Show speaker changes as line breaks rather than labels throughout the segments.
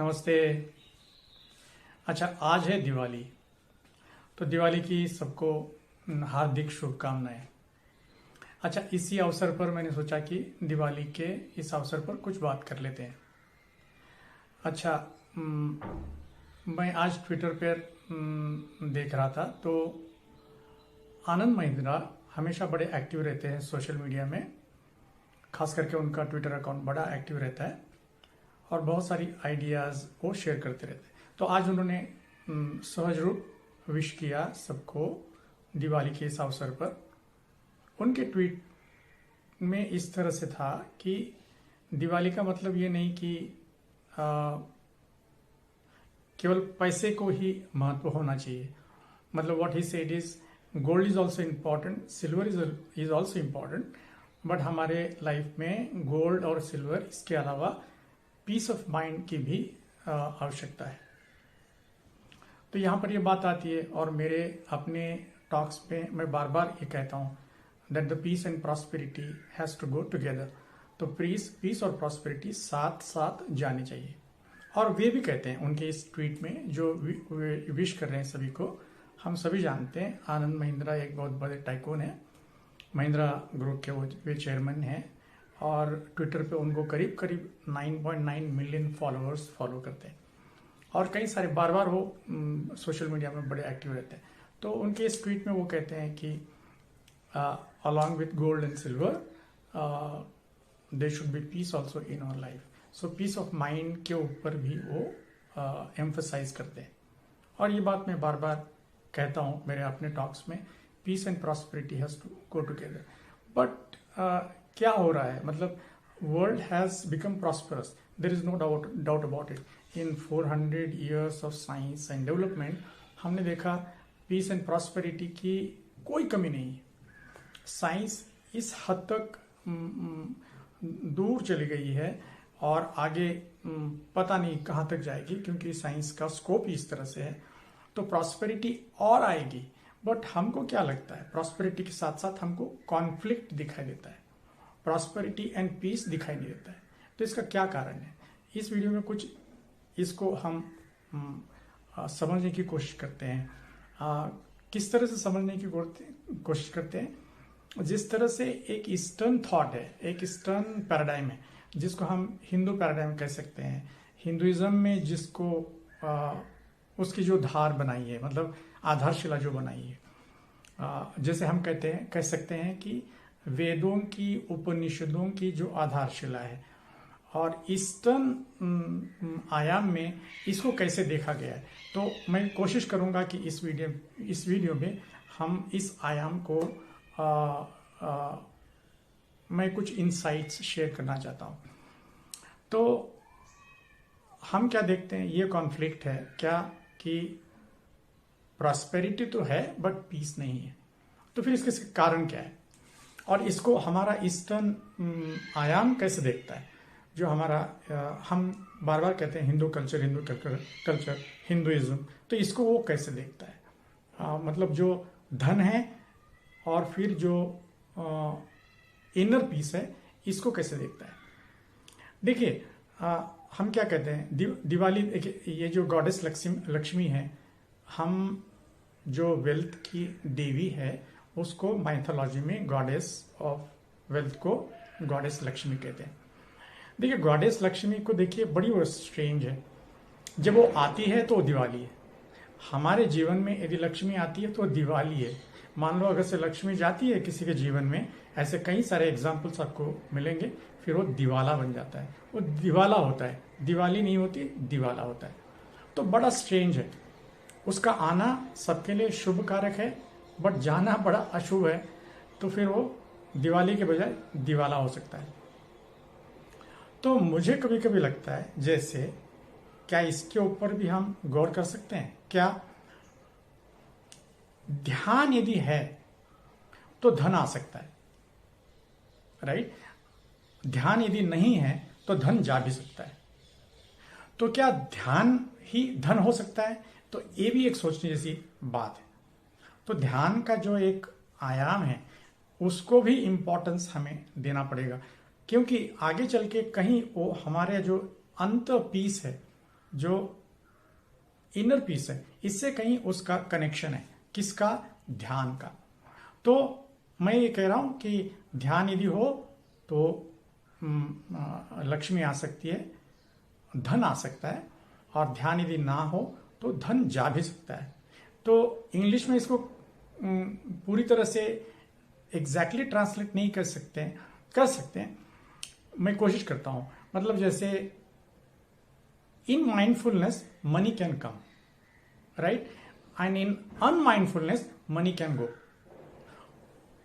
नमस्ते। अच्छा, आज है दिवाली। तो दिवाली की सबको हार्दिक शुभकामनाएं। अच्छा, इसी अवसर पर मैंने सोचा कि दिवाली के इस अवसर पर कुछ बात कर लेते हैं। अच्छा, मैं आज ट्विटर पर देख रहा था तो आनंद महिंद्रा हमेशा बड़े एक्टिव रहते हैं सोशल मीडिया में। खास करके उनका ट्विटर अकाउंट बड़ा एक्टिव रहता है और बहुत सारी आइडियाज़ वो शेयर करते रहते हैं। तो आज उन्होंने सहज रूप विश किया सबको दिवाली के इस अवसर पर। उनके ट्वीट में इस तरह से था कि दिवाली का मतलब ये नहीं कि केवल पैसे को ही महत्व होना चाहिए। मतलब what he said is gold is also important, silver is also important, but हमारे लाइफ में गोल्ड और सिल्वर इसके अलावा पीस ऑफ माइंड की भी आवश्यकता है। तो यहाँ पर ये बात आती है और मेरे अपने टॉक्स में मैं बार बार ये कहता हूँ that the peace and prosperity has to go together. तो पीस और प्रॉस्पेरिटी साथ साथ जानी चाहिए। और वे भी कहते हैं उनके इस ट्वीट में जो विश कर रहे हैं सभी को, हम सभी जानते हैं आनंद महिंद्रा एक बहुत बड़े टाइकून है। महिंद्रा ग्रुप के वे चेयरमैन हैं और ट्विटर पे उनको करीब करीब 9.9 मिलियन फॉलोअर्स फॉलो करते हैं और कई सारे बार बार वो सोशल मीडिया में बड़े एक्टिव रहते हैं। तो उनके इस ट्वीट में वो कहते हैं कि along with gold and silver there should be peace also in our life. So peace of mind के ऊपर भी वो एम्फसाइज करते हैं। और ये बात मैं बार बार कहता हूँ मेरे अपने टॉक्स में, peace and prosperity has to go together. But क्या हो रहा है, मतलब world has become prosperous, there is no doubt about it. In 400 years of science and development हमने देखा पीस एंड प्रॉस्पेरिटी की कोई कमी नहीं है। साइंस इस हद तक दूर चली गई है और आगे पता नहीं कहाँ तक जाएगी, क्योंकि साइंस का स्कोप इस तरह से है। तो प्रॉस्पेरिटी और आएगी, बट हमको क्या लगता है, प्रॉस्पेरिटी के साथ साथ हमको कॉन्फ्लिक्ट दिखाई देता है, प्रॉस्पेरिटी एंड पीस दिखाई नहीं देता है। तो इसका क्या कारण है, इस वीडियो में कुछ इसको हम समझने की कोशिश करते हैं। किस तरह से समझने की कोशिश करते हैं, जिस तरह से एक ईस्टर्न थॉट है, एक ईस्टर्न पैराडाइम है जिसको हम हिंदू पैराडाइम कह सकते हैं। हिंदुइज्म में जिसको उसकी जो धार बनाई है, मतलब आधारशिला जो बनाई है, जैसे हम कह सकते हैं कि वेदों की, उपनिषदों की जो आधारशिला है, और ईस्टर्न आयाम में इसको कैसे देखा गया है। तो मैं कोशिश करूंगा कि इस वीडियो में हम इस आयाम को मैं कुछ इनसाइट्स शेयर करना चाहता हूं। तो हम क्या देखते हैं, ये कॉन्फ्लिक्ट है क्या कि प्रॉस्पेरिटी तो है बट पीस नहीं है। तो फिर इसके कारण क्या है और इसको हमारा ईस्टर्न आयाम कैसे देखता है, जो हमारा हम बार बार कहते हैं हिंदू कल्चर हिंदुइज्म, तो इसको वो कैसे देखता है। मतलब जो धन है और फिर जो इनर पीस है, इसको कैसे देखता है। देखिए, हम क्या कहते हैं, दिवाली, ये जो गॉडेस लक्ष्मी है, हम जो वेल्थ की देवी है उसको माइथोलॉजी में गॉडेस ऑफ वेल्थ को गॉडेस लक्ष्मी कहते हैं। देखिए, गॉडेस लक्ष्मी को देखिए बड़ी वो स्ट्रेंज है। जब वो आती है तो दिवाली है। हमारे जीवन में यदि लक्ष्मी आती है तो दिवाली है। मान लो अगर से लक्ष्मी जाती है किसी के जीवन में, ऐसे कई सारे एग्जाम्पल्स आपको मिलेंगे, फिर वो दिवाला बन जाता है, वो दिवाला होता है, दिवाली नहीं होती, दिवाला होता है। तो बड़ा स्ट्रेंज है। उसका आना सबके लिए शुभ कारक है, बट जाना बड़ा अशुभ है। तो फिर वो दिवाली के बजाय दिवाला हो सकता है। तो मुझे कभी कभी लगता है जैसे क्या इसके ऊपर भी हम गौर कर सकते हैं क्या, ध्यान यदि है तो धन आ सकता है, राइट। ध्यान यदि नहीं है तो धन जा भी सकता है। तो क्या ध्यान ही धन हो सकता है, तो ये भी एक सोचने जैसी बात है। तो ध्यान का जो एक आयाम है उसको भी इंपॉर्टेंस हमें देना पड़ेगा, क्योंकि आगे चल के कहीं वो हमारे जो अंत पीस है जो इनर पीस है, इससे कहीं उसका कनेक्शन है। किसका? ध्यान का। तो मैं ये कह रहा हूं कि ध्यान यदि हो तो लक्ष्मी आ सकती है, धन आ सकता है, और ध्यान यदि ना हो तो धन जा भी सकता है। तो इंग्लिश में इसको पूरी तरह से एग्जैक्टली ट्रांसलेट नहीं कर सकते हैं। मैं कोशिश करता हूं। मतलब जैसे in mindfulness money can come, right, and in unmindfulness money can go.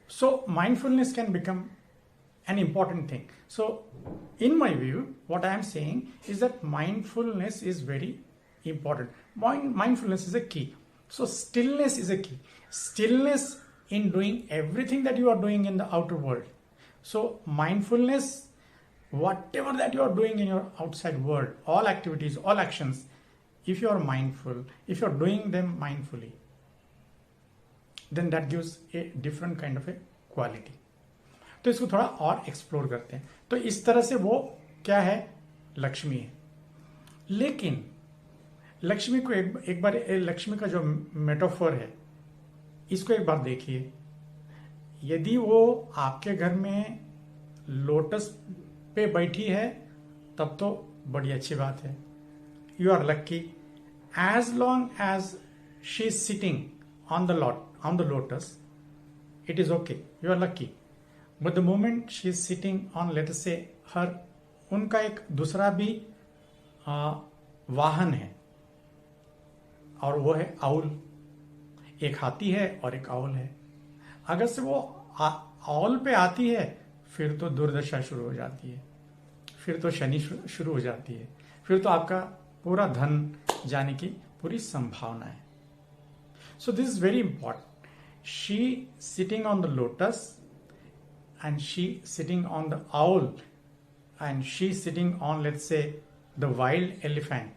So mindfulness can become an important thing. So in my view, what I am saying is that mindfulness is very important. Mindfulness is a key. So stillness is a key. Stillness in doing everything that you are doing in the outer world. So mindfulness, whatever that you are doing in your outside world, all activities, all actions, if you are mindful, if you are doing them mindfully, then that gives a different kind of a quality. तो इसको थोड़ा और explore करते हैं। तो इस तरह से वो क्या है? लक्ष्मी है। लेकिन लक्ष्मी को एक बार लक्ष्मी का जो मेटाफोर है, इसको एक बार देखिए। यदि वो आपके घर में लोटस पे बैठी है तब तो बड़ी अच्छी बात है, you are lucky. As long as she is sitting on the lotus, it is okay, you are lucky. But the moment she is sitting on, let us say, her, उनका एक दूसरा भी वाहन है, और वो है आउल। एक हाथी है और एक आउल है। अगर से वो आउल पे आती है, फिर तो दुर्दशा शुरू हो जाती है, फिर तो शनि शुरू हो जाती है, फिर तो आपका पूरा धन जाने की पूरी संभावना है। So this is very important. She sitting on the lotus and she sitting on the owl and she sitting on, let's say, the wild elephant.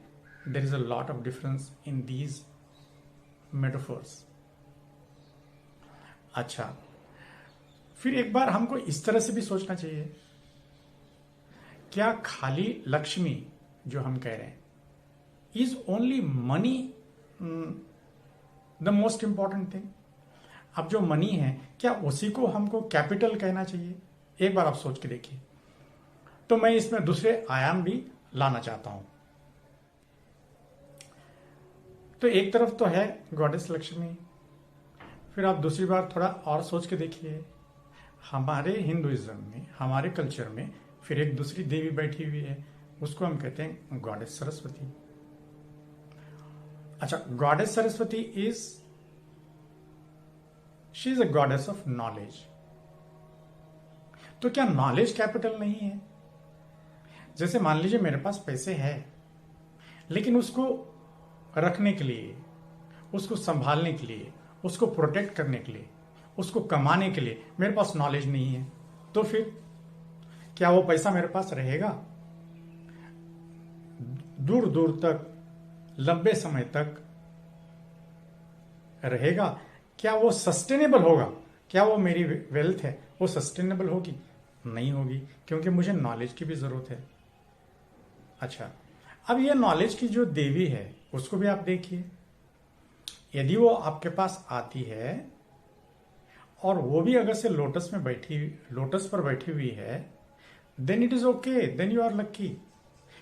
There is a lot of difference in these metaphors. अच्छा, फिर एक बार हमको इस तरह से भी सोचना चाहिए, क्या खाली लक्ष्मी जो हम कह रहे हैं is only money the most important thing? अब जो मनी है, क्या उसी को हमको कैपिटल कहना चाहिए? एक बार आप सोच के देखिए। तो मैं इसमें दूसरे आयाम भी लाना चाहता हूं। तो एक तरफ तो है गॉडेस लक्ष्मी, फिर आप दूसरी बार थोड़ा और सोच के देखिए। हमारे हिंदुइज्म में, हमारे कल्चर में फिर एक दूसरी देवी बैठी हुई है, उसको हम कहते हैं गॉडेस सरस्वती। अच्छा, goddess Saraswati she is a goddess of knowledge. तो क्या नॉलेज कैपिटल नहीं है? जैसे मान लीजिए मेरे पास पैसे है, लेकिन उसको रखने के लिए, उसको संभालने के लिए, उसको प्रोटेक्ट करने के लिए, उसको कमाने के लिए मेरे पास नॉलेज नहीं है, तो फिर क्या वो पैसा मेरे पास रहेगा? दूर दूर तक, लंबे समय तक रहेगा? क्या वो सस्टेनेबल होगा? क्या वो मेरी वेल्थ है वो सस्टेनेबल होगी? नहीं होगी, क्योंकि मुझे नॉलेज की भी जरूरत है। अच्छा, अब ये नॉलेज की जो देवी है उसको भी आप देखिए। यदि वो आपके पास आती है और वो भी अगर से लोटस पर बैठी हुई है, then it is okay, then you are lucky.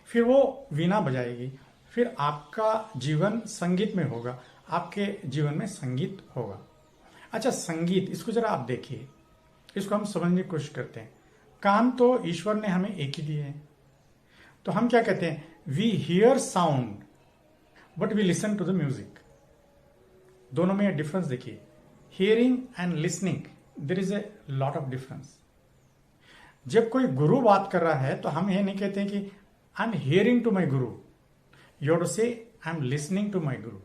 फिर वो वीणा बजाएगी, फिर आपका जीवन संगीत में होगा, आपके जीवन में संगीत होगा। अच्छा, संगीत, इसको जरा आप देखिए, इसको हम समझने की कोशिश करते हैं। कान तो ईश्वर ने हमें एक ही दिए हैं, तो हम क्या कहते हैं? We hear sound but we listen to the music. दोनों में डिफरेंस देखिए, hearing and listening, there is a lot of difference. जब कोई गुरु बात कर रहा है तो हम ये नहीं कहते हैं कि I am hearing to my guru, you have to say I'm listening to my guru.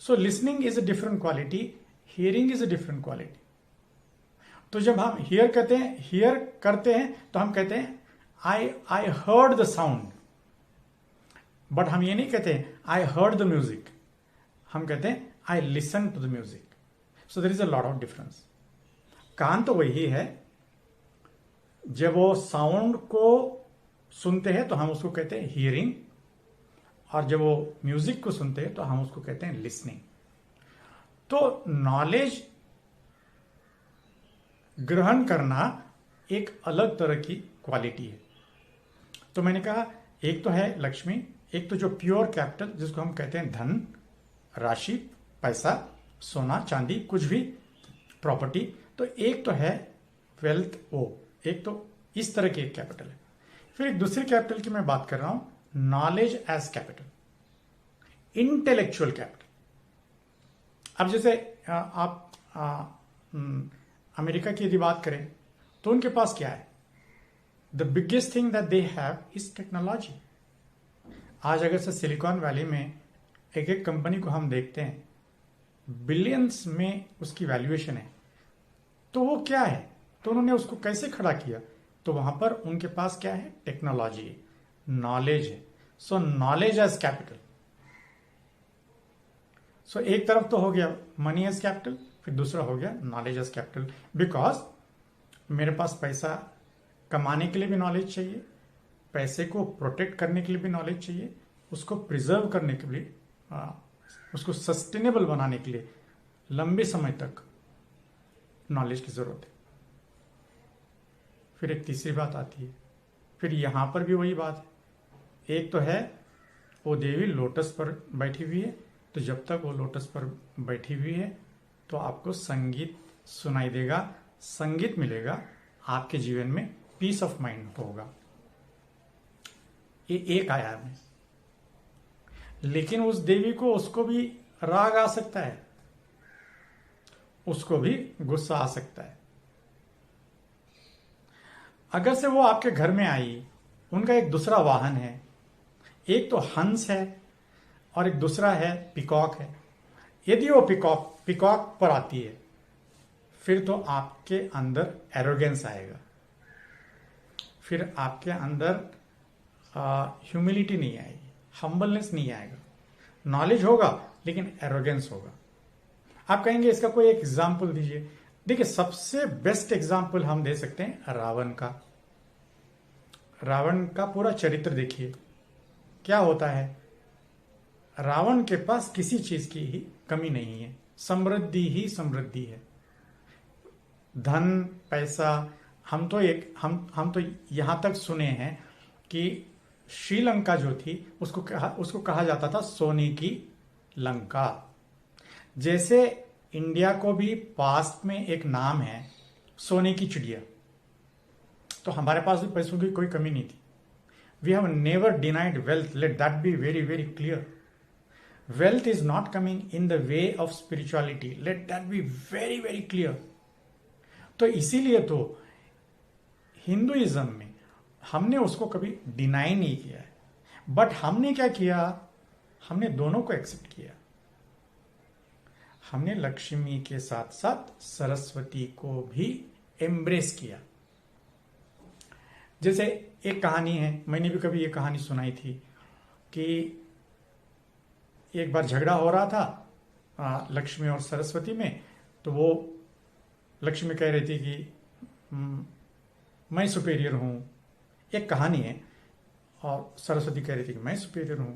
So listening is a different quality, hearing is a different quality. तो जब हम हियर करते हैं तो हम कहते हैं I heard the sound, but हम ये नहीं कहते I heard the music, हम कहते हैं I listened to the music. So there is a lot of difference. कान तो वही है, जब वो साउंड को सुनते हैं तो हम उसको कहते हैं हियरिंग, और जब वो म्यूजिक को सुनते हैं तो हम उसको कहते हैं लिसनिंग। तो नॉलेज ग्रहण करना एक अलग तरह की क्वालिटी है। तो मैंने कहा एक तो है लक्ष्मी, एक तो जो प्योर कैपिटल जिसको हम कहते हैं धन, राशि, पैसा, सोना चांदी, कुछ भी प्रॉपर्टी। तो एक तो है वेल्थ, वो एक तो इस तरह की एक कैपिटल है। फिर एक दूसरी कैपिटल की मैं बात कर रहा हूं, knowledge as capital, intellectual capital. अब जैसे आप अमेरिका की यदि बात करें तो उनके पास क्या है? The biggest thing that they have is technology. आज अगर से सिलिकॉन वैली में एक एक कंपनी को हम देखते हैं, बिलियंस में उसकी वैल्यूएशन है, तो वो क्या है? तो उन्होंने उसको कैसे खड़ा किया? तो वहां पर उनके पास क्या है? टेक्नोलॉजी है, नॉलेज है। So knowledge as capital. So एक तरफ तो हो गया मनी एज कैपिटल, फिर दूसरा हो गया नॉलेज एज कैपिटल। बिकॉज मेरे पास पैसा कमाने के लिए भी नॉलेज चाहिए, पैसे को प्रोटेक्ट करने के लिए भी नॉलेज चाहिए, उसको प्रिजर्व करने के लिए, उसको सस्टेनेबल बनाने के लिए लंबे समय तक नॉलेज की जरूरत है। फिर एक तीसरी बात आती है, फिर यहां पर भी वही बात है। एक तो है वो देवी लोटस पर बैठी हुई है, तो जब तक वो लोटस पर बैठी हुई है तो आपको संगीत सुनाई देगा, संगीत मिलेगा, आपके जीवन में पीस ऑफ माइंड होगा। ये एक आयाम है। लेकिन उस देवी को, उसको भी राग आ सकता है, उसको भी गुस्सा आ सकता है। अगर से वो आपके घर में आई, उनका एक दूसरा वाहन है, एक तो हंस है और एक दूसरा है पिकॉक है। यदि वो पिकॉक पर आती है, फिर तो आपके अंदर एरोगेंस आएगा, फिर आपके अंदर ह्यूमिलिटी नहीं आएगी, हम्बलनेस नहीं आएगा। नॉलेज होगा लेकिन एरोगेंस होगा। आप कहेंगे इसका कोई एक एग्जाम्पल दीजिए। देखिए, सबसे बेस्ट एग्जाम्पल हम दे सकते हैं रावण का। रावण का पूरा चरित्र देखिए, क्या होता है। रावण के पास किसी चीज की ही कमी नहीं है, समृद्धि ही समृद्धि है। धन, पैसा, हम तो यहां तक सुने हैं कि श्रीलंका जो थी उसको कहा जाता था सोने की लंका। जैसे इंडिया को भी पास्ट में एक नाम है सोने की चिड़िया, तो हमारे पास भी पैसों की कोई कमी नहीं थी। We have never denied wealth, let that be very very clear. Wealth is not coming in the way of spirituality, let that be very very clear. तो इसीलिए तो हिंदुइज्म में हमने उसको कभी डिनाई नहीं किया है, बट हमने क्या किया, हमने दोनों को एक्सेप्ट किया। हमने लक्ष्मी के साथ साथ सरस्वती को भी एम्ब्रेस किया। जैसे एक कहानी है, मैंने भी कभी ये कहानी सुनाई थी कि एक बार झगड़ा हो रहा था लक्ष्मी और सरस्वती में। तो वो लक्ष्मी कह रही थी कि मैं सुपेरियर हूं, एक कहानी है, और सरस्वती कह रही थी कि मैं सुपेरियर हूं।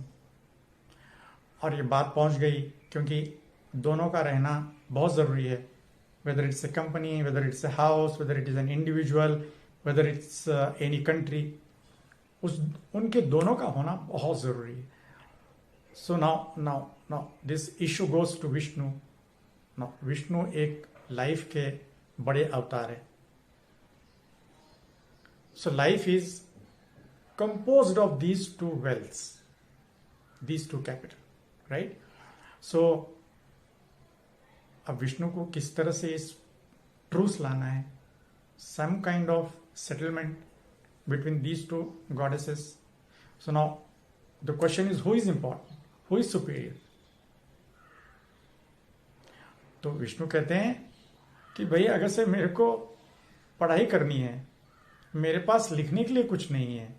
और ये बात पहुंच गई, क्योंकि दोनों का रहना बहुत जरूरी है, whether it's a company, whether it's a house, whether it is an individual, whether it's any country, उनके दोनों का होना बहुत जरूरी है। So now this issue goes to Vishnu. Now Vishnu एक लाइफ के बड़े अवतार है। So life is composed of these two wealths, these two capital, right. So अब विष्णु को किस तरह से इस ट्रूथ लाना है, some kind of settlement between these two goddesses. So now the question is who is important, who is superior. तो विष्णु कहते हैं कि भाई अगर से मेरे को पढ़ाई करनी है, मेरे पास लिखने के लिए कुछ नहीं है,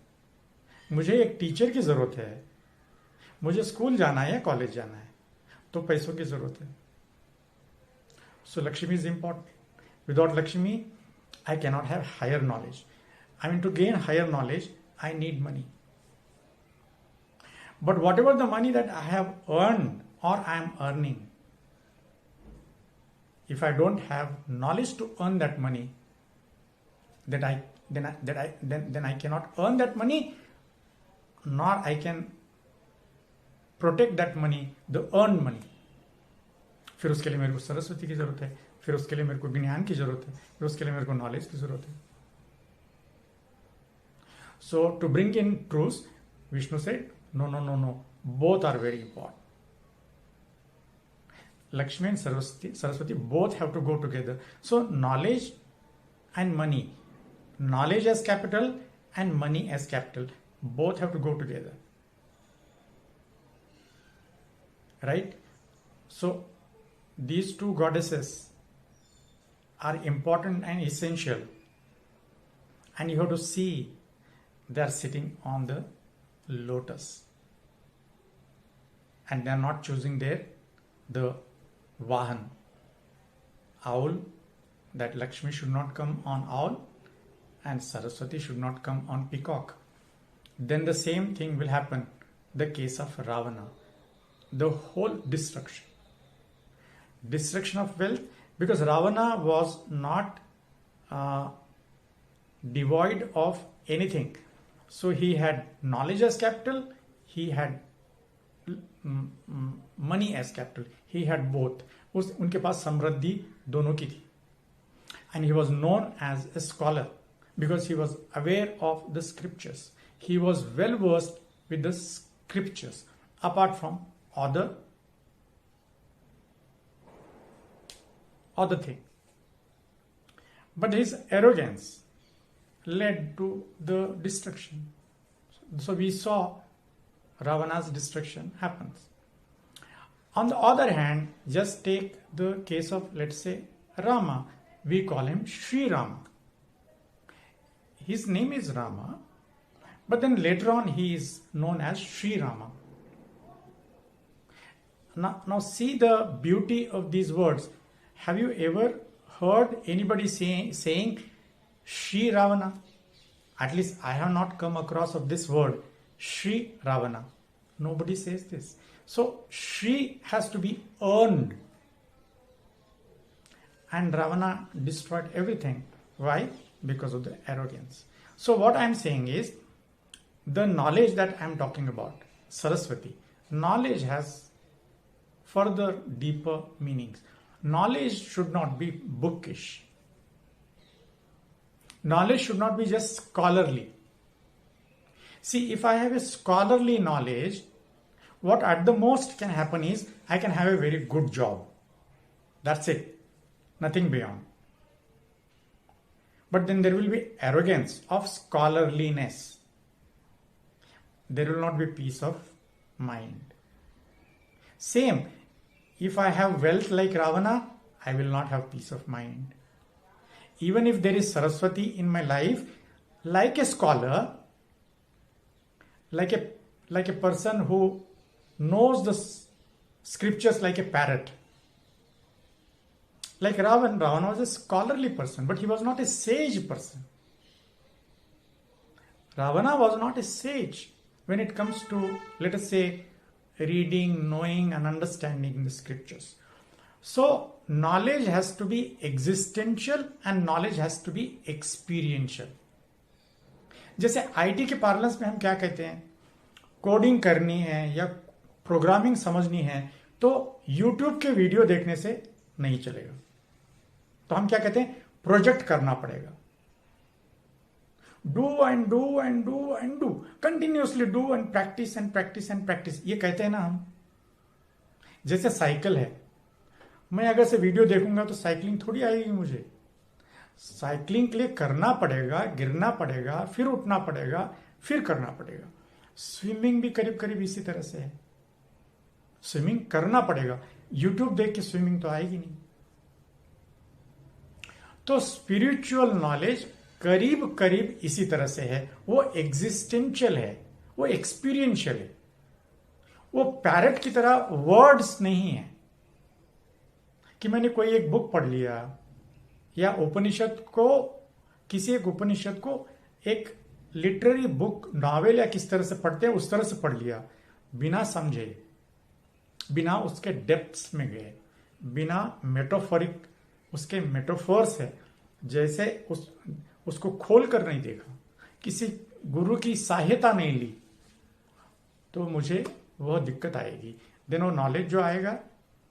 मुझे एक टीचर की जरूरत है, मुझे स्कूल जाना है या कॉलेज जाना है, तो पैसों की जरूरत है। So Lakshmi is important. Without Lakshmi I cannot have higher knowledge. I mean, to gain higher knowledge, I need money. But whatever the money that I have earned or I am earning, if I don't have knowledge to earn that money, then I cannot earn that money, nor I can protect that money, the earned money. फिर उसके लिए मेरे को सरस्वती की जरूरत है, फिर उसके लिए मेरे को ज्ञान की जरूरत है, फिर उसके लिए मेरे को नॉलेज की जरूरत है. So to bring in truth, Vishnu said, no, both are very important. Lakshmi and Saraswati both have to go together. So knowledge and money, knowledge as capital and money as capital, both have to go together. Right? So these two goddesses are important and essential, and you have to see they are sitting on the lotus, and they are not choosing the Vahan, owl, that Lakshmi should not come on owl and Saraswati should not come on peacock. Then the same thing will happen the case of Ravana. The whole destruction of wealth, because Ravana was not devoid of anything. So he had knowledge as capital, he had money as capital, he had both. उनके पास समृद्धि दोनों की थी. And he was known as a scholar because he was aware of the scriptures. He was well versed with the scriptures apart from other thing. But his arrogance led to the destruction. So we saw Ravana's destruction happens. On the other hand, just take the case of, let's say, Rama. We call him Sri Rama. His name is Rama, but then later on he is known as Sri Rama. Now see the beauty of these words. Have you ever heard anybody saying Sri Ravana? At least I have not come across of this word, Sri Ravana. Nobody says this. So Sri has to be earned. And Ravana destroyed everything. Why? Because of the arrogance. So what I am saying is, the knowledge that I am talking about, Saraswati, knowledge has further deeper meanings. Knowledge should not be bookish. Knowledge should not be just scholarly. See, if I have a scholarly knowledge, what at the most can happen is I can have a very good job. That's it. Nothing beyond. But then there will be arrogance of scholarliness. There will not be peace of mind. Same, if I have wealth like Ravana, I will not have peace of mind. Even if there is Saraswati in my life, like a scholar, like a person who knows the scriptures like a parrot. Like Ravana was a scholarly person, but he was not a sage person. Ravana was not a sage when it comes to, let us say, reading, knowing and understanding the scriptures. So knowledge has to be existential and knowledge has to be experiential. जैसे IT के parlance में हम क्या कहते हैं, coding करनी है या प्रोग्रामिंग समझनी है तो यूट्यूब के वीडियो देखने से नहीं चलेगा. तो हम क्या कहते हैं, प्रोजेक्ट करना पड़ेगा. Do and do and do and do, continuously do and practice and practice and practice, ये कहते हैं ना हम. जैसे साइकिल है, मैं अगर से वीडियो देखूंगा तो साइकिलिंग थोड़ी आएगी मुझे. साइकिलिंग के लिए करना पड़ेगा, गिरना पड़ेगा, फिर उठना पड़ेगा, फिर करना पड़ेगा. स्विमिंग भी करीब करीब इसी तरह से है. स्विमिंग करना पड़ेगा, यूट्यूब देख के स्विमिंग तो आएगी नहीं. तो स्पिरिचुअल नॉलेज करीब करीब इसी तरह से है. वो एग्जिस्टेंशियल है, वो एक्सपीरियंशियल है. वो पैरेट की तरह वर्ड्स नहीं है कि मैंने कोई एक बुक पढ़ लिया या उपनिषद को, किसी एक उपनिषद को एक लिटरेरी बुक, नॉवेल या किस तरह से पढ़ते हैं उस तरह से पढ़ लिया. बिना समझे, बिना उसके डेप्थ्स में गए, बिना मेटाफोरिक उसके मेटाफोर्स है जैसे उसको खोल कर नहीं देखा, किसी गुरु की सहायता नहीं ली, तो मुझे वह दिक्कत आएगी। देन वो नॉलेज जो आएगा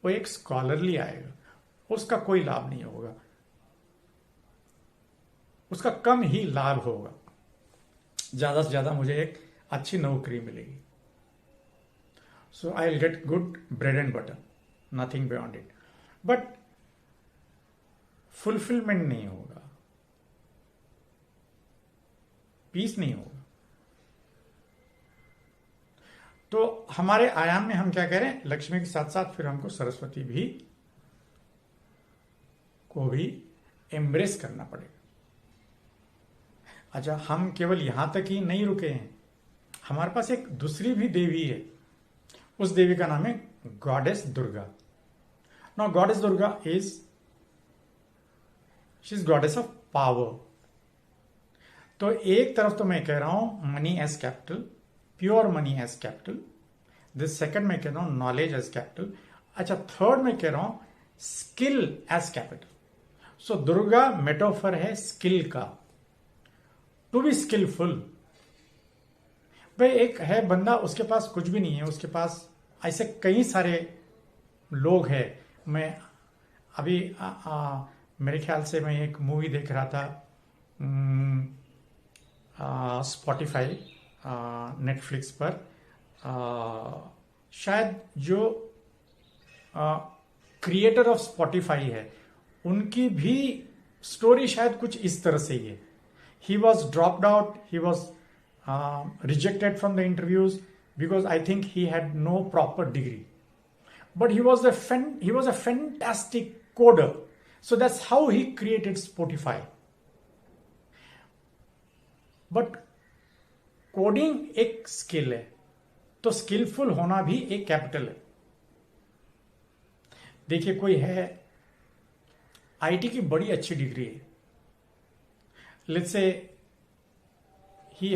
वो एक स्कॉलरली आएगा, उसका कोई लाभ नहीं होगा, उसका कम ही लाभ होगा। ज्यादा से ज्यादा मुझे एक अच्छी नौकरी मिलेगी, so I will get good bread and butter, nothing beyond it, but fulfilment नहीं होगा, पीस नहीं होगा। तो हमारे आयाम में हम क्या कह रहे हैं, लक्ष्मी के साथ साथ फिर हमको सरस्वती भी को भी एम्ब्रेस करना पड़ेगा। अच्छा, हम केवल यहां तक ही नहीं रुके हैं, हमारे पास एक दूसरी भी देवी है, उस देवी का नाम है goddess Durga. Now goddess Durga she is goddess of power. तो एक तरफ तो मैं कह रहा हूं money as capital, pure money as capital, this second मैं कह रहा हूं नॉलेज एज कैपिटल। अच्छा, थर्ड मैं कह रहा हूं skill as capital. So Durga metaphor है स्किल का, टू बी स्किलफुल। भाई एक है बंदा, उसके पास कुछ भी नहीं है, उसके पास ऐसे कई सारे लोग हैं। मैं अभी मेरे ख्याल से मैं एक मूवी देख रहा था, स्पॉटिफाई नेटफ्लिक्स पर, शायद जो क्रिएटर ऑफ स्पॉटिफाई है उनकी भी स्टोरी शायद कुछ इस तरह से ही है। He was dropped out, he was rejected from the interviews because I think he had no proper degree, but he was a fantastic coder, so that's how he created Spotify. But coding एक skill है, तो skilful होना भी एक capital है। देखिए, कोई है आईटी की बड़ी अच्छी डिग्री है, let's say he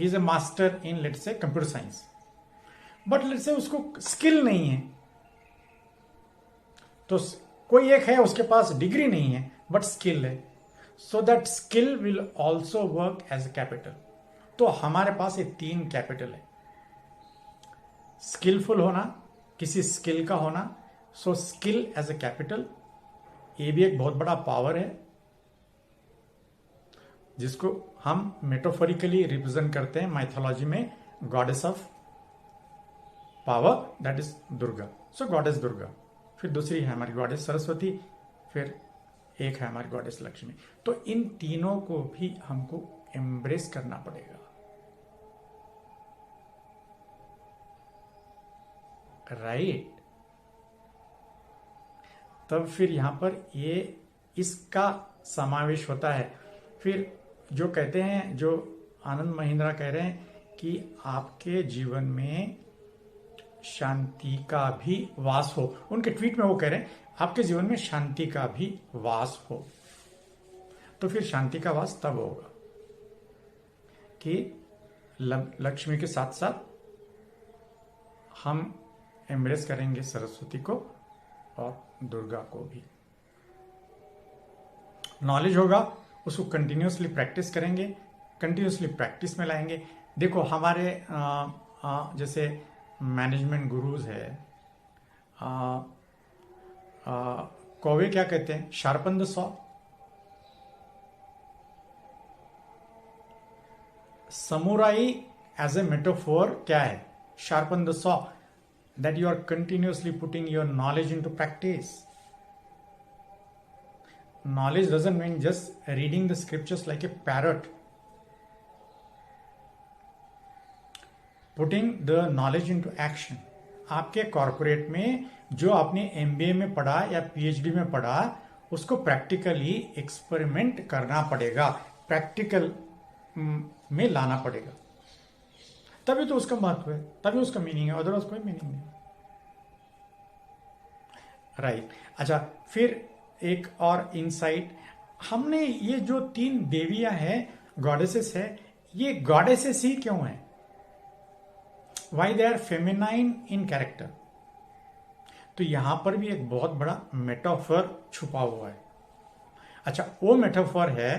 is a master in, let's say, computer science, but let's say उसको स्किल नहीं है। तो कोई एक है उसके पास डिग्री नहीं है बट स्किल है, so that skill will also work as a capital. तो हमारे पास ये तीन कैपिटल है, स्किलफुल होना, किसी स्किल का होना, so skill as a capital, ये भी एक बहुत बड़ा पावर है जिसको हम मेटाफोरिकली रिप्रेजेंट करते हैं माइथोलॉजी में goddess of power, that is Durga. So goddess Durga, फिर दूसरी है हमारी गॉडेस सरस्वती, फिर एक है हमारी गॉडेस लक्ष्मी। तो इन तीनों को भी हमको एम्ब्रेस करना पड़ेगा, राइट? तब फिर यहां पर ये इसका समावेश होता है। फिर जो कहते हैं, जो आनंद महिंद्रा कह रहे हैं कि आपके जीवन में शांति का भी वास हो, उनके ट्वीट में वो कह रहे हैं आपके जीवन में शांति का भी वास हो। तो फिर शांति का वास तब होगा कि लक्ष्मी के साथ साथ हम एम्ब्रेस करेंगे सरस्वती को और दुर्गा को भी। नॉलेज होगा, उसको कंटिन्यूसली प्रैक्टिस करेंगे, कंटिन्यूसली प्रैक्टिस में लाएंगे। देखो हमारे जैसे मैनेजमेंट गुरुज है, कौवे क्या कहते हैं, sharpen the saw. Samurai as a metaphor क्या है, sharpen the saw, that you are continuously putting your knowledge into practice. Knowledge doesn't mean just reading the scriptures like a parrot. Putting the knowledge into action. आपके corporate में जो आपने MBA में पढ़ा या PhD में पढ़ा, उसको प्रैक्टिकली एक्सपेरिमेंट करना पड़ेगा, प्रैक्टिकल में लाना पड़ेगा, तभी तो उसका महत्व है, तभी उसका मीनिंग है, अदरवाइज कोई मीनिंग नहीं, राइट? अच्छा, फिर एक और इनसाइट, हमने ये जो तीन देवियां हैं, गॉडेसेस है, ये गॉडेसेस ही क्यों है? Why they are feminine in character. तो यहां पर भी एक बहुत बड़ा मेटाफर छुपा हुआ है। अच्छा, वो मेटाफर है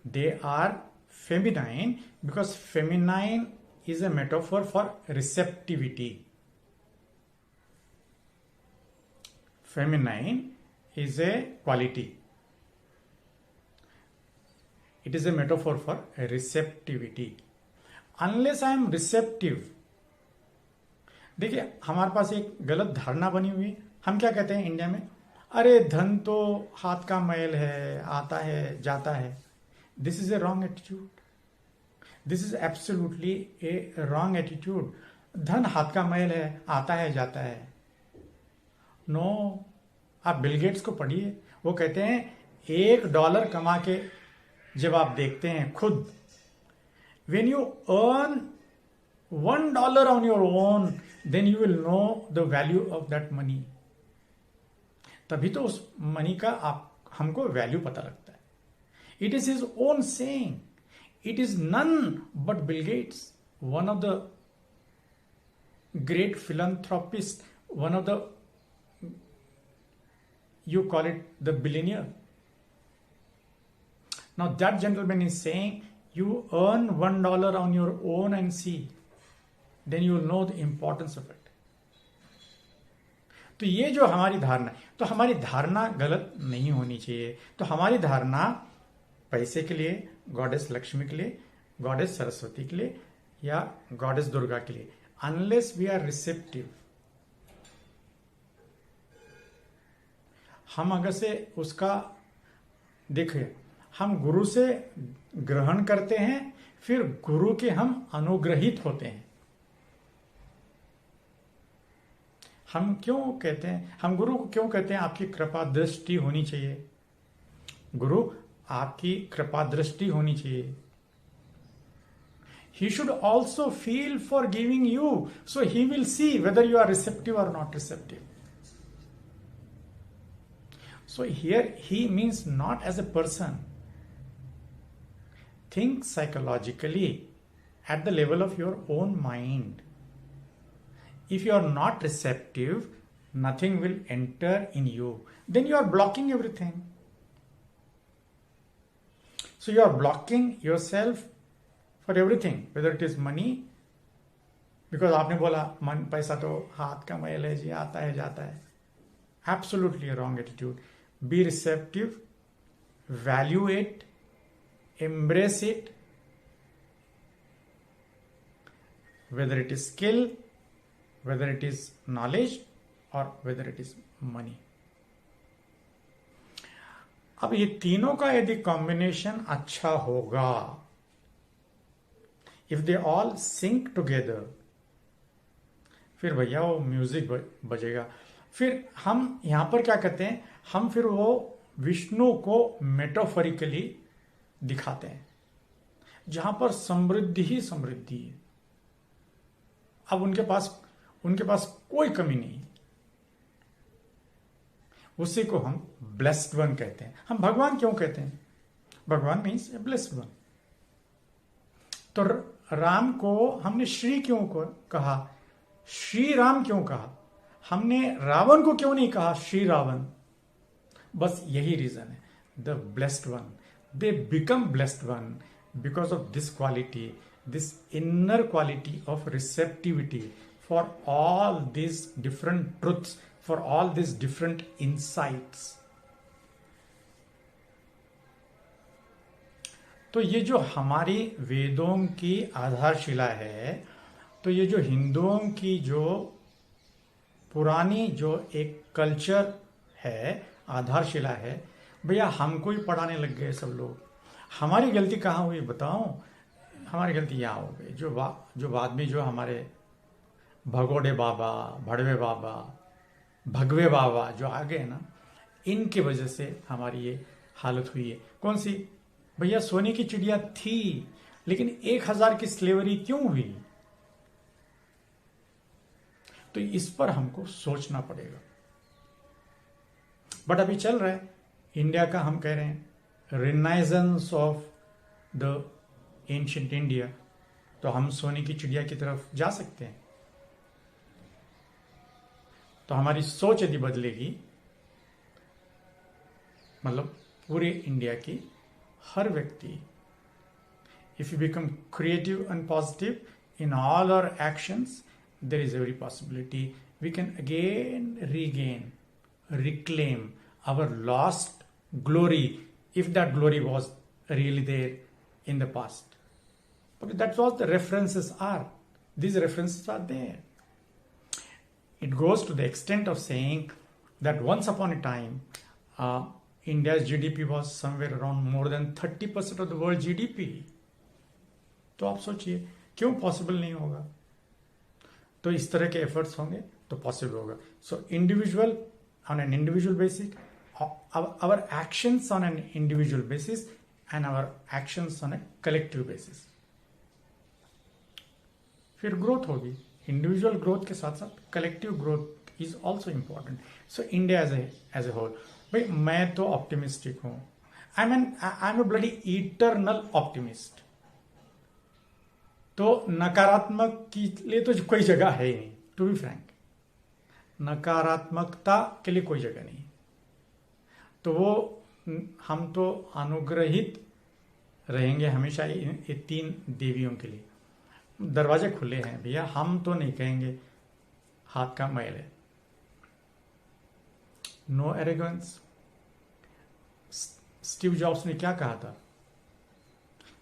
they are feminine because feminine is a metaphor for receptivity. Feminine is a quality. It is a metaphor for receptivity. Unless I am receptive. देखिए, हमारे पास एक गलत धारणा बनी हुई है। हम क्या कहते हैं इंडिया में, अरे धन तो हाथ का मैल है, आता है जाता है। This is a wrong attitude. This is absolutely A wrong attitude. धन हाथ का मैल है, आता है जाता है। नो, आप बिल गेट्स को पढ़िए, वो कहते हैं $1 कमा के जब आप देखते हैं खुद, when you earn $1 on your own, then you will know the value of that money. तभी तो उस मनी का हमको वैल्यू पता लगता है। It is his own saying. It is none but Bill Gates, one of the great philanthropists, one of the, you call it the billionaire. Now that gentleman is saying, you earn $1 on your own and see, then you will know the importance of it. तो ये जो हमारी धारणा है, तो हमारी धारणा गलत नहीं होनी चाहिए। तो हमारी धारणा पैसे के लिए, गॉडेस लक्ष्मी के लिए, गॉडेस सरस्वती के लिए या गॉडेस दुर्गा के लिए, अनलेस वी आर रिसेप्टिव, हम अगर से उसका देखिए, हम गुरु से ग्रहण करते हैं, फिर गुरु के हम अनुग्रहित होते हैं। हम क्यों कहते हैं, हम गुरु को क्यों कहते हैं आपकी कृपा दृष्टि होनी चाहिए? गुरु आपकी कृपा दृष्टि होनी चाहिए। He should also feel for giving you, so he will see whether you are receptive or not receptive. So here he means not as a person. Think psychologically at the level of your own mind. If you are not receptive, nothing will enter in you. Then you are blocking everything. So you are blocking yourself for everything, whether it is money, because आपने बोला मन पैसा तो हाथ का मैल है जी, आता है जाता है। Absolutely a wrong attitude. Be receptive, value it, embrace it, whether it is skill, whether it is knowledge, or whether it is money. अब ये तीनों का यदि कॉम्बिनेशन अच्छा होगा, if they all sync together, फिर भैया वो म्यूजिक बजेगा। फिर हम यहां पर क्या कहते हैं, हम फिर वो विष्णु को मेटाफोरिकली दिखाते हैं, जहां पर समृद्धि ही समृद्धि है। अब उनके पास कोई कमी नहीं, उसी को हम ब्लेस्ड वन कहते हैं। हम भगवान क्यों कहते हैं? भगवान मीन्स ब्लेस्ड वन। तो राम को हमने श्री क्यों कहा, श्री राम क्यों कहा? हमने रावण को क्यों नहीं कहा श्री रावण? बस यही रीजन है, the blessed one, they become blessed one because of this quality, this inner quality of receptivity for all this different truths, for all these different insights. तो ये जो हमारी वेदों की आधारशिला है, तो ये जो हिंदुओं की जो पुरानी जो एक कल्चर है, आधारशिला है, भैया हमको ही पढ़ाने लग गए सब लोग। हमारी गलती कहाँ हुई बताओ? हमारी गलती यहाँ हो गई, जो बाद में जो हमारे भगोड़े बाबा, भड़वे बाबा, भगवे बाबा जो आ गए ना, इनकी वजह से हमारी ये हालत हुई है। कौन सी? भैया सोने की चिड़िया थी, लेकिन 1000 की स्लेवरी क्यों हुई? तो इस पर हमको सोचना पड़ेगा। बट अभी चल रहा है इंडिया का, हम कह रहे हैं रिनाइजेंस ऑफ द एंशिएंट इंडिया, तो हम सोने की चिड़िया की तरफ जा सकते हैं। तो हमारी सोच यदि बदलेगी, मतलब पूरे इंडिया की हर व्यक्ति, if you become creative and positive in all our actions, there is every possibility we can again regain, reclaim our lost glory, if that glory was really there in the past. Because that's what the references are. These references are there. It goes to the extent of saying that once upon a time, India's GDP was somewhere around more than 30% of the world GDP. तो आप सोचिए क्यों possible नहीं होगा? तो इस तरह के एफर्ट्स होंगे तो पॉसिबल होगा. So individual on an individual basis, our actions on an individual basis and our actions on a collective basis, फिर ग्रोथ होगी. इंडिविजुअल ग्रोथ के साथ साथ collective growth is also important. So India as a whole, भाई मैं तो optimistic हूं. I am a bloody eternal optimist. तो नकारात्मक के लिए तो कोई जगह है ही नहीं. टू बी फ्रैंक, नकारात्मकता के लिए कोई जगह नहीं. तो वो हम तो अनुग्रहित रहेंगे हमेशा ये तीन देवियों के लिए. दरवाजे खुले हैं भैया, हम तो नहीं कहेंगे हाथ का मैल है. No arrogance. स्टीव जॉब्स ने क्या कहा था?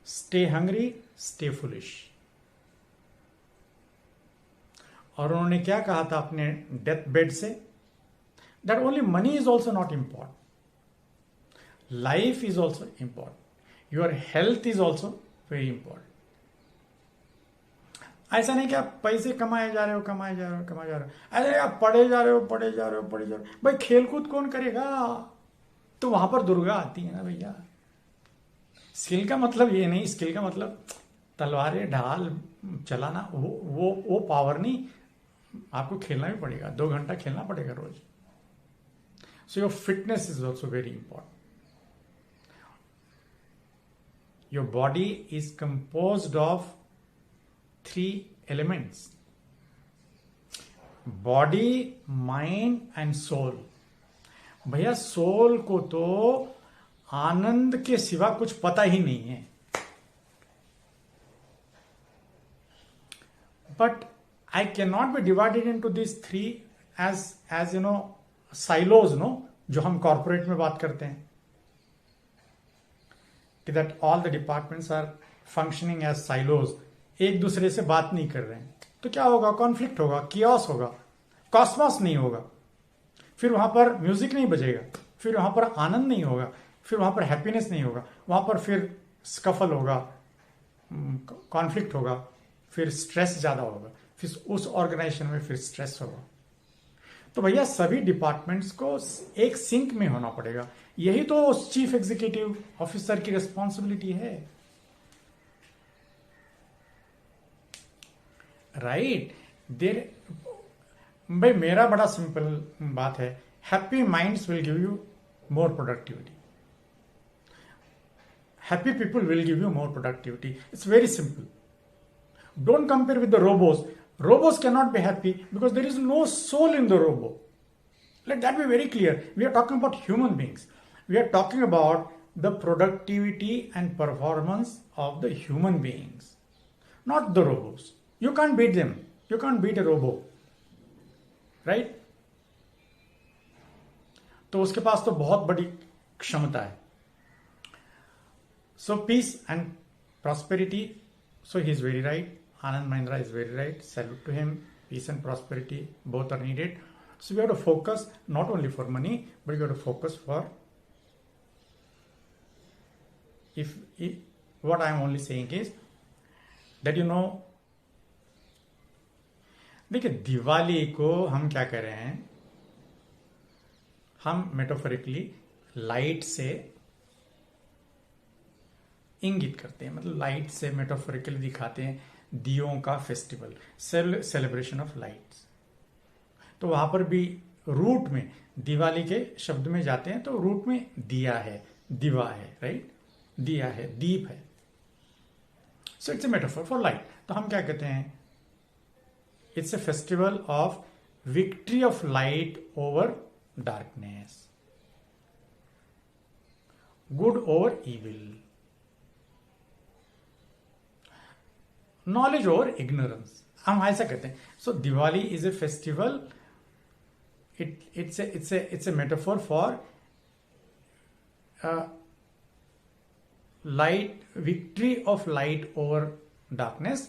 Stay hungry, stay foolish. और उन्होंने क्या कहा था अपने डेथ बेड से? That only money is also not important, life is also important, your health is also very important. ऐसा नहीं कि आप पैसे कमाए जा रहे हो, ऐसा नहीं आप पढ़े जा रहे हो. भाई खेलकूद कौन करेगा? तो वहां पर दुर्गा आती है ना भैया. स्किल का मतलब ये नहीं, स्किल का मतलब तलवारें ढाल चलाना, वो पावर नहीं. आपको खेलना भी पड़ेगा, 2 घंटा खेलना पड़ेगा रोज. So your fitness is also very important. Your body is composed of 3 elements: body, mind and soul. भैया सोल को तो आनंद के सिवा कुछ पता ही नहीं है. But I can not be divided into this 3 as you know silos, no, जो हम कॉर्पोरेट में बात करते हैं कि that all the departments are functioning as silos. एक दूसरे से बात नहीं कर रहे हैं तो क्या होगा? कॉन्फ्लिक्ट होगा, कियोस होगा, कॉस्मॉस नहीं होगा. फिर वहां पर म्यूजिक नहीं बजेगा, फिर वहां पर आनंद नहीं होगा, फिर वहां पर हैप्पीनेस नहीं होगा. वहां पर फिर स्कफल होगा, कॉन्फ्लिक्ट होगा, फिर स्ट्रेस ज्यादा होगा, फिर उस ऑर्गेनाइजेशन में फिर स्ट्रेस होगा. तो भैया सभी डिपार्टमेंट्स को एक सिंक में होना पड़ेगा. यही तो चीफ एग्जीक्यूटिव ऑफिसर की रिस्पॉन्सिबिलिटी है. Right there. भाई मेरा बड़ा सिंपल बात है, happy minds will give you more productivity. Happy people will give you more productivity. It's very simple. Don't compare with the robos. Robots cannot be happy because there is no soul in the robo. Let that be very clear. We are talking about human beings. We are talking about the productivity and performance of the human beings, not the robots. You can't beat them. You can't beat a robo. Right? तो उसके पास तो बहुत बड़ी क्षमता है. So peace and prosperity. So he is very right. Anand Mahindra is very right. Salute to him. Peace and prosperity, both are needed. So we have to focus not only for money, but we have to focus for, if what I am only saying is that, you know, देखिए दिवाली को हम क्या कर रहे हैं? हम metaphorically light से इंगित करते हैं, मतलब लाइट से मेटाफोरिकली दिखाते हैं दियों का फेस्टिवल, सेलिब्रेशन ऑफ लाइट्स. तो वहां पर भी रूट में दिवाली के शब्द में जाते हैं तो रूट में दिया है, दिवा है, राइट? दिया है, दीप है. So it's a metaphor for light. तो हम क्या कहते हैं, it's a festival of victory of light over darkness, good over evil, knowledge over ignorance, हम ऐसा कहते हैं। So Diwali is a festival, it's a metaphor for light, victory of light over darkness,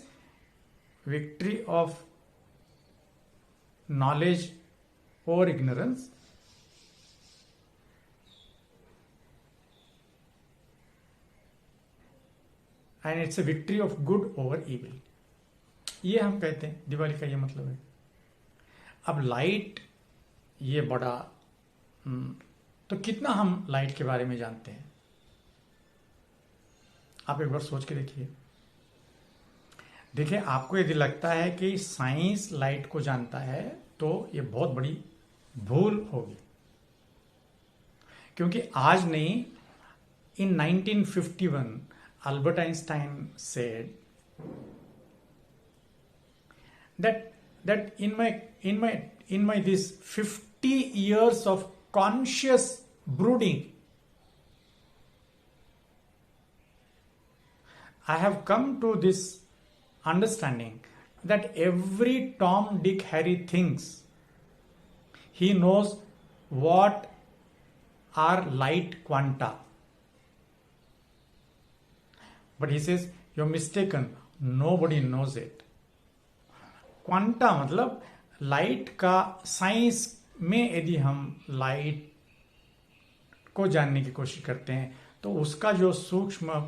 victory of knowledge over ignorance, and it's a victory of good over evil। ये हम कहते हैं दिवाली का ये मतलब है। अब लाइट ये बड़ा तो कितना हम लाइट के बारे में जानते हैं, आप एक बार सोच के देखिए। देखिए, आपको यदि लगता है कि साइंस लाइट को जानता है तो ये बहुत बड़ी भूल होगी, क्योंकि आज नहीं, इन 1951 Albert Einstein said that in my this 50 years of conscious brooding, I have come to this understanding that every Tom, Dick, Harry thinks he knows what are light quanta, but he says you're mistaken, nobody knows it। Quanta मतलब light का, science में यदि हम light को जानने की कोशिश करते हैं तो उसका जो सूक्ष्म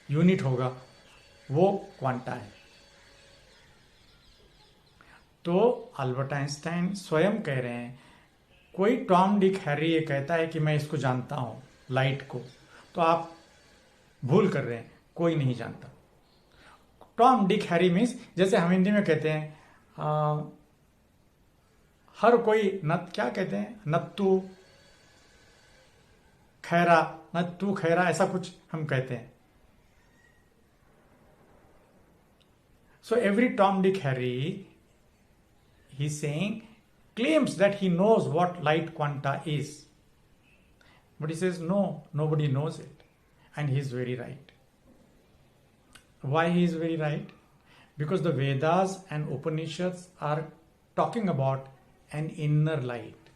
यूनिट होगा वो क्वांटा है। तो अल्बर्ट आइंस्टाइन स्वयं कह रहे हैं, कोई टॉम डिक हैरी ये कहता है कि मैं इसको जानता हूं लाइट को, तो आप भूल कर रहे हैं, कोई नहीं जानता। टॉम डिक हैरी मीन्स जैसे हम हिंदी में कहते हैं हर कोई नत, क्या कहते हैं, नत्तू खैरा, नत्तू खैरा, ऐसा कुछ हम कहते हैं। So every Tom Dick Harry, he is saying, claims that he knows what light quanta is, but he says no, nobody knows it, and he is very right. Why he is very right? Because the Vedas and Upanishads are talking about an inner light.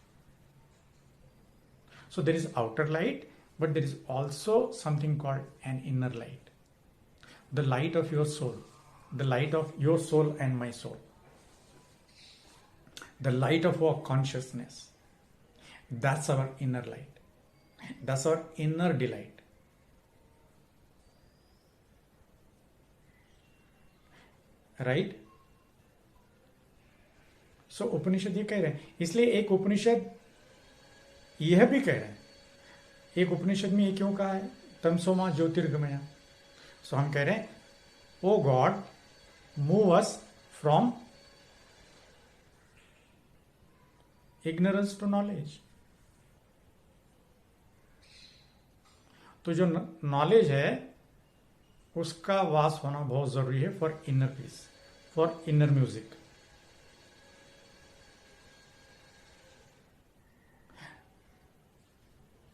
So there is outer light, but there is also something called an inner light, the light of your soul, the light of your soul and my soul, the light of our consciousness. That's our inner light. That's our inner delight. Right? So उपनिषद ये कह रहे हैं, इसलिए एक उपनिषद यह भी कह रहे हैं, एक उपनिषद में ये क्यों कहा है, तमसोमा ज्योतिर्गमया। सो हम कह रहे हैं, oh God, move us from ignorance to knowledge। तो जो नॉलेज है उसका वास होना बहुत जरूरी है for inner peace, for inner music.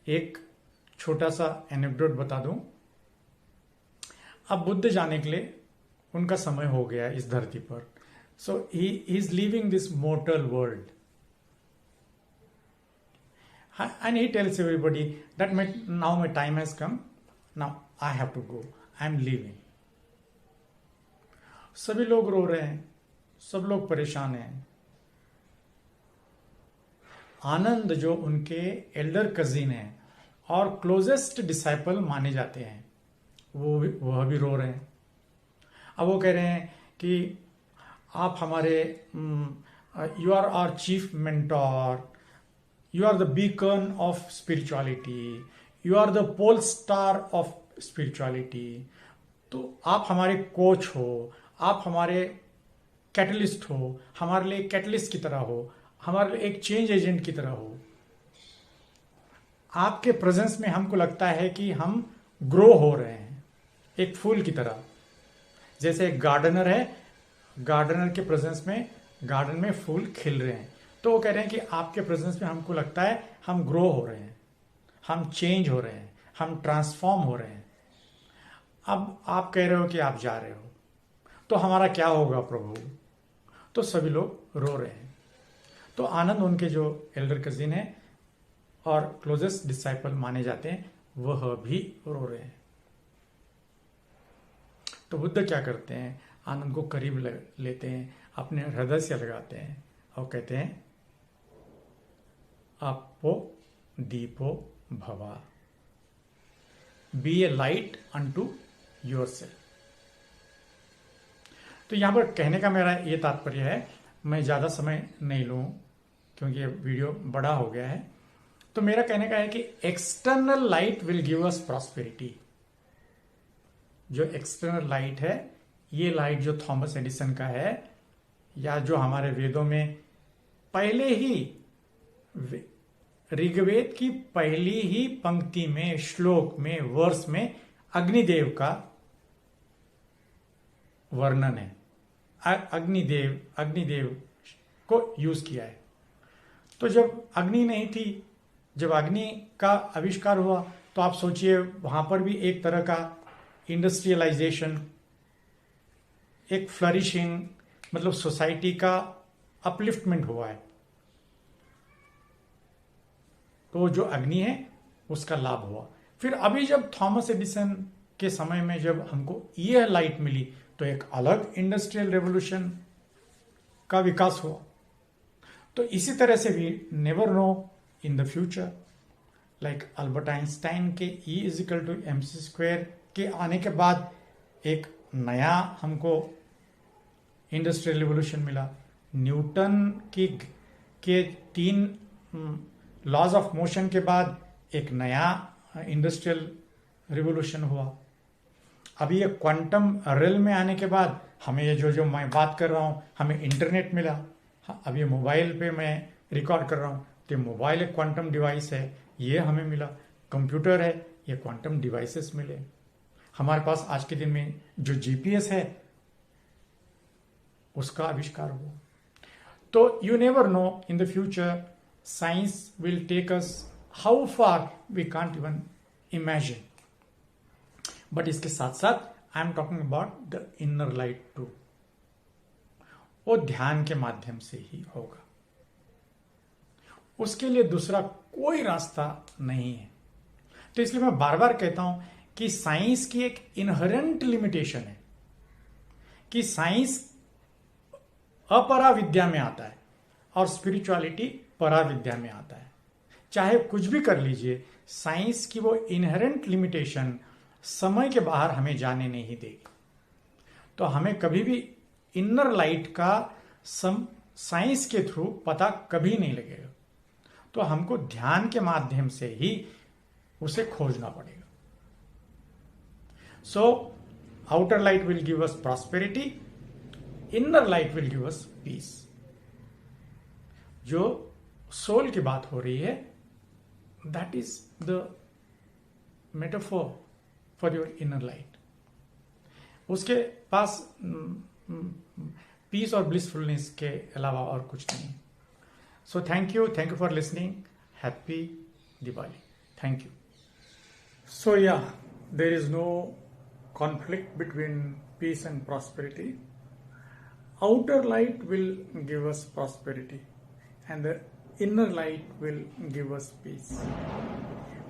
एक छोटा सा एनेक्डोट बता दूं। अब बुद्ध जाने के लिए उनका समय हो गया इस धरती पर। So he is living this mortal world, and he tells everybody that now my time has come, now I have to go, I am leaving। सभी लोग रो रहे हैं, सब लोग परेशान हैं। आनंद जो उनके एल्डर कजिन हैं और क्लोजेस्ट डिसाइपल माने जाते हैं, वह भी रो रहे हैं। अब वो कह रहे हैं कि आप हमारे, you are our chief mentor, you are the beacon of spirituality, you are the pole star of spirituality। तो आप हमारे कोच हो, आप हमारे कैटलिस्ट हो, हमारे लिए कैटलिस्ट की तरह हो, हमारे लिए एक चेंज एजेंट की तरह हो। आपके प्रेजेंस में हमको लगता है कि हम ग्रो हो रहे हैं, एक फूल की तरह। जैसे एक गार्डनर है, गार्डनर के प्रेजेंस में गार्डन में फूल खिल रहे हैं, तो वो कह रहे हैं कि आपके प्रेजेंस में हमको लगता है हम ग्रो हो रहे हैं, हम चेंज हो रहे हैं, हम ट्रांसफॉर्म हो रहे हैं। अब आप कह रहे हो कि आप जा रहे हो, तो हमारा क्या होगा प्रभु? तो सभी लोग रो रहे हैं। तो आनंद उनके जो एल्डर कजिन है और क्लोजेस्ट डिसाइपल माने जाते हैं, वह भी रो रहे हैं। तो बुद्ध क्या करते हैं? आनंद को करीब लेते हैं, अपने हृदय से लगाते हैं और कहते हैं आपो दीपो भवा, बी ए लाइट अनटू योरसेल्फ। तो यहां पर कहने का मेरा ये तात्पर्य है, मैं ज्यादा समय नहीं लूं क्योंकि ये वीडियो बड़ा हो गया है। तो मेरा कहने का है कि external light will give us prosperity. जो एक्सटर्नल लाइट है, ये लाइट जो थॉमस एडिसन का है, या जो हमारे वेदों में पहले ही ऋग्वेद की पहली ही पंक्ति में, श्लोक में, वर्ष में अग्निदेव का वर्णन है। अग्निदेव को यूज किया है। तो जब अग्नि नहीं थी, जब अग्नि का आविष्कार हुआ, तो आप सोचिए वहां पर भी एक तरह का इंडस्ट्रियलाइजेशन, एक फ्लरिशिंग, मतलब सोसाइटी का अपलिफ्टमेंट हुआ है। तो जो अग्नि है उसका लाभ हुआ। फिर अभी जब थॉमस एडिसन के समय में जब हमको यह लाइट मिली, तो एक अलग इंडस्ट्रियल रेवोल्यूशन का विकास हुआ। तो इसी तरह से भी never know in the future, like Albert Einstein के E=mc² के आने के बाद एक नया हमको इंडस्ट्रियल रिवोल्यूशन मिला। न्यूटन के 3 लॉज ऑफ मोशन के बाद एक नया इंडस्ट्रियल रिवोल्यूशन हुआ। अभी ये क्वांटम रियल में आने के बाद हमें ये जो मैं बात कर रहा हूं, हमें इंटरनेट मिला। अब ये मोबाइल पे मैं रिकॉर्ड कर रहा हूं, तो मोबाइल एक क्वांटम डिवाइस है, ये हमें मिला। कंप्यूटर है, ये क्वांटम डिवाइसेस मिले। हमारे पास आज के दिन में जो जीपीएस है, उसका आविष्कार हुआ। तो you never know in the future, science will take us how far we can't even imagine. But इसके साथ साथ I am talking about the inner light too. वो ध्यान के माध्यम से ही होगा, उसके लिए दूसरा कोई रास्ता नहीं है। तो इसलिए मैं बार बार कहता हूं कि साइंस की एक इनहेरेंट लिमिटेशन है कि साइंस अपरा विद्या में आता है और स्पिरिचुअलिटी परा विद्या में आता है। चाहे कुछ भी कर लीजिए, साइंस की वो इनहेरेंट लिमिटेशन समय के बाहर हमें जाने नहीं देगी। तो हमें कभी भी इनर लाइट का साइंस के थ्रू पता कभी नहीं लगेगा। तो हमको ध्यान के माध्यम से ही उसे खोजना पड़ेगा। So outer light will give us prosperity, inner light will give us piece. जो सोल की बात हो रही है, that is the metaphor for your inner light. उसके पास पीस और ब्लिसफुलनेस के अलावा और कुछ नहीं। So thank you for listening. Happy Diwali. Thank you. So yeah, there is no conflict between peace and prosperity. Outer light will give us prosperity and the inner light will give us peace.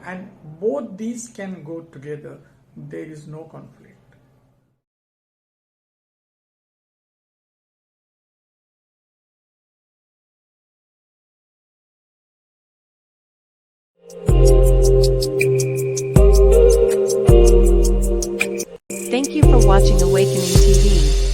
And both these can go together. There is no conflict.
Thank you for watching Awakening TV.